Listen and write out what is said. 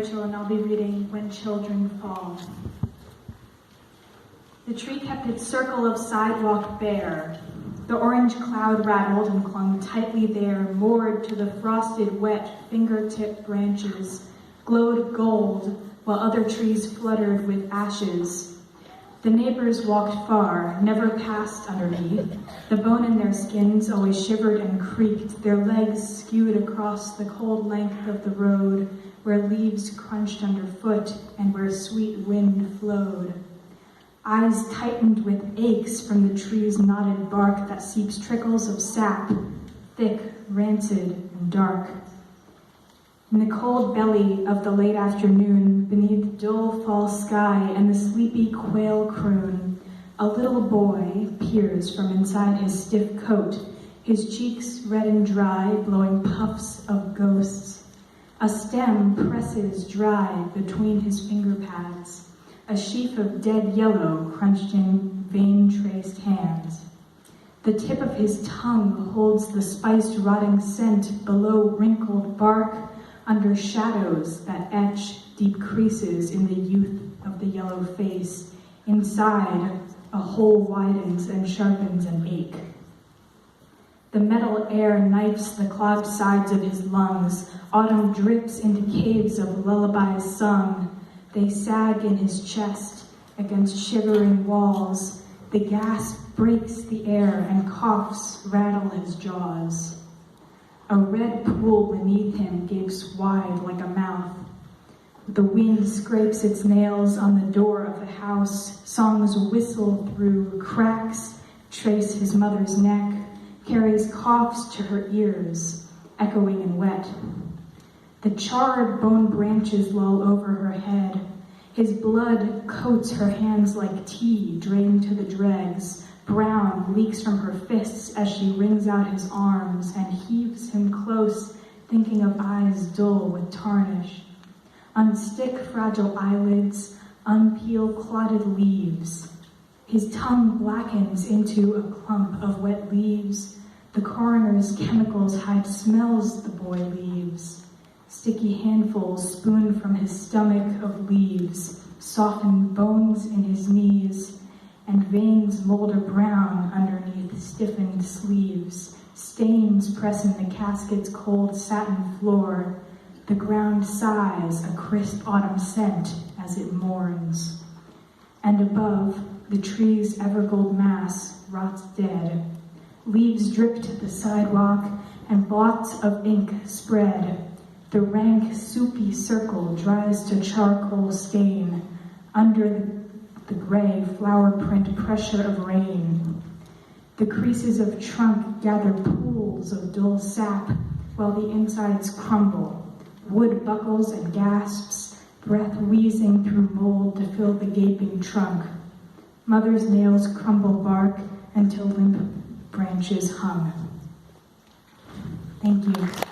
Rachel, and I'll be reading When Children Fall. The tree kept its circle of sidewalk bare. The orange cloud rattled and clung tightly there, moored to the frosted, wet, fingertip branches, glowed gold, while other trees fluttered with ashes. The neighbors walked far, never passed underneath. The bone in their skins always shivered and creaked, their legs skewed across the cold length of the road, where leaves crunched underfoot and where sweet wind flowed. Eyes tightened with aches from the tree's knotted bark that seeps trickles of sap, thick, rancid, and dark. In the cold belly of the late afternoon, beneath dull fall sky and the sleepy quail croon, a little boy peers from inside his stiff coat, his cheeks red and dry, blowing puffs of ghosts. A stem presses dry between his finger pads, a sheaf of dead yellow crunched in vein-traced hands. The tip of his tongue holds the spiced rotting scent below wrinkled bark, under shadows that etch deep creases in the youth of the yellow face. Inside, a hole widens and sharpens an ache. The metal air knifes the clogged sides of his lungs. Autumn drips into caves of lullabies sung. They sag in his chest against shivering walls. The gasp breaks the air and coughs rattle his jaws. A red pool beneath him gapes wide like a mouth. The wind scrapes its nails on the door of the house. Songs whistle through cracks, trace his mother's neck, carries coughs to her ears, echoing and wet. The charred bone branches loll over her head. His blood coats her hands like tea drained to the dregs. Brown leaks from her fists as she wrings out his arms and heaves him close, thinking of eyes dull with tarnish. Unstick fragile eyelids, unpeel clotted leaves. His tongue blackens into a clump of wet leaves. The coroner's chemicals hide smells the boy leaves. Sticky handfuls spoon from his stomach of leaves, soften bones in his knees, and veins molder brown underneath stiffened sleeves. Stains press in the casket's cold satin floor. The ground sighs a crisp autumn scent as it mourns. And above, the tree's evergold mass rots dead. Leaves drip to the sidewalk, and blots of ink spread. The rank, soupy circle dries to charcoal stain under the gray flower print pressure of rain. The creases of trunk gather pools of dull sap while the insides crumble. Wood buckles and gasps, breath wheezing through mold to fill the gaping trunk. Mother's nails crumble bark until limp branches hung. Thank you.